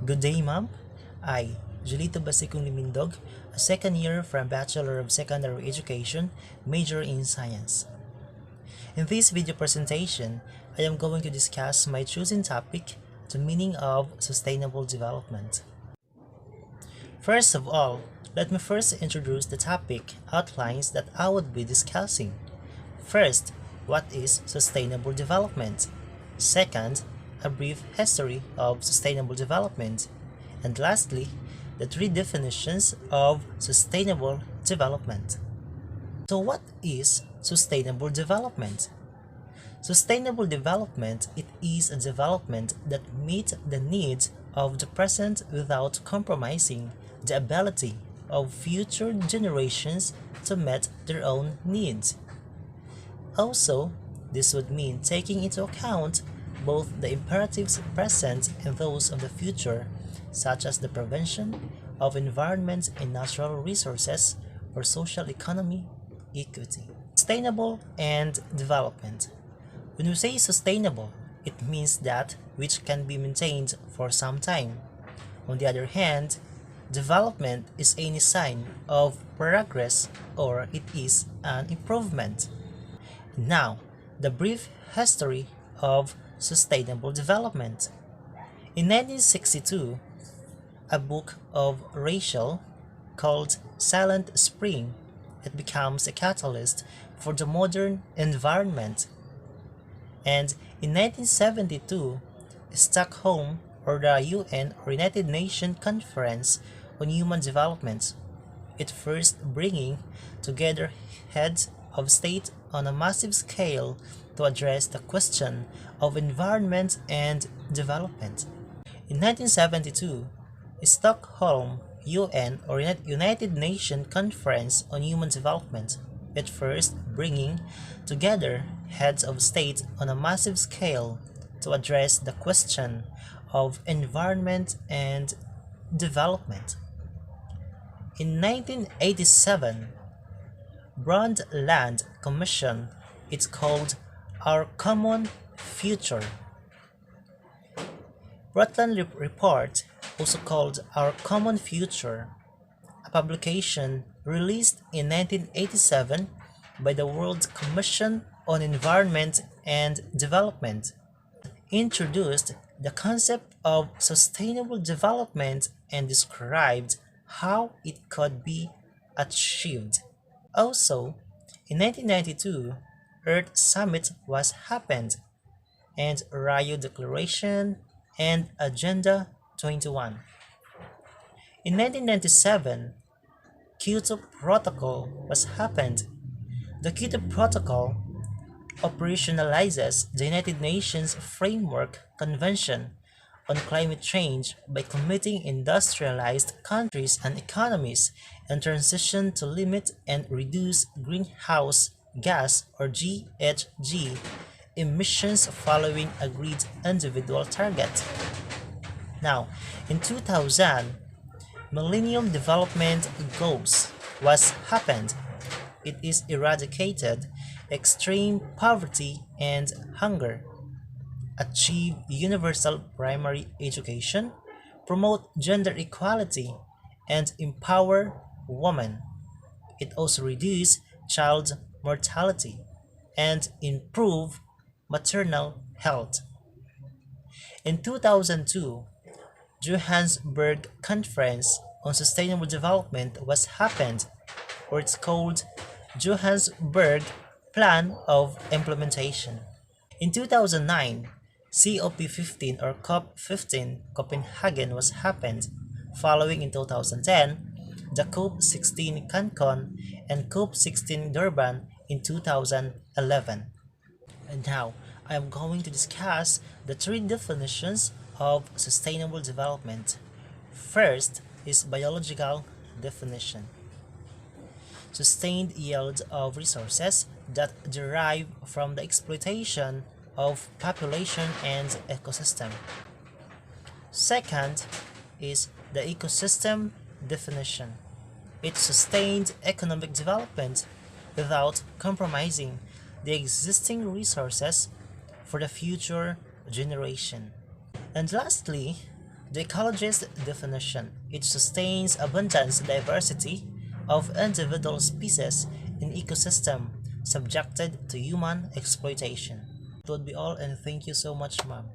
Good day, ma'am. I, Julito Basicong Limindog, a second year from Bachelor of Secondary Education, major in Science. In this video presentation, I am going to discuss my chosen topic, the meaning of sustainable development. First of all, let me first introduce the topic outlines that I would be discussing. First, what is sustainable development? Second, a brief history of sustainable development. And lastly, the three definitions of sustainable development. So what is sustainable development? Sustainable development, it is a development that meets the needs of the present without compromising the ability of future generations to meet their own needs. Also, this would mean taking into account both the imperatives present and those of the future, such as the prevention of environment and natural resources for social economy, equity. Sustainable and development. When we say sustainable, it means that which can be maintained for some time. On the other hand, development is any sign of progress or it is an improvement. Now, the brief history of sustainable development. In 1962, a book of Rachel called Silent Spring, it becomes a catalyst for the modern environment. And in 1972, Stockholm, or the UN or United Nations Conference on Human Development, it first bringing together heads of state on a massive scale to address the question of environment and development. In 1972, Stockholm UN or United Nations Conference on Human Development, it first bringing together heads of state on a massive scale to address the question of environment and development. In 1987, Brundtland Commission, it's called Our Common Future. Brundtland Report, also called Our Common Future, a publication released in 1987 by the World Commission on Environment and Development, introduced the concept of sustainable development and described how it could be achieved. Also, in 1992, Earth Summit was happened, and Rio Declaration and Agenda 21. In 1997, Kyoto Protocol was happened. The Kyoto Protocol operationalizes the United Nations Framework Convention on Climate Change by committing industrialized countries and economies in transition to limit and reduce greenhouse gas or GHG emissions following agreed individual target. Now, in 2000, Millennium Development Goals was happened. It is eradicated extreme poverty and hunger, achieve universal primary education, promote gender equality, and empower women. It also reduce child mortality and improve maternal health. In 2002, Johannesburg Conference on Sustainable Development was happened, or it's called Johannesburg Plan of Implementation. In 2009, COP15 or COP15 Copenhagen was happened, following in 2010 the COP16 Cancun and COP16 Durban in 2011. And now, I am going to discuss the three definitions of sustainable development. First is biological definition. Sustained yield of resources that derive from the exploitation of population and ecosystem. Second is the ecosystem definition. It's sustained economic development without compromising the existing resources for the future generation. And lastly, The ecologist's definition: it sustains abundance and diversity of individual species in ecosystem subjected to human exploitation. That would be all, and thank you so much, ma'am.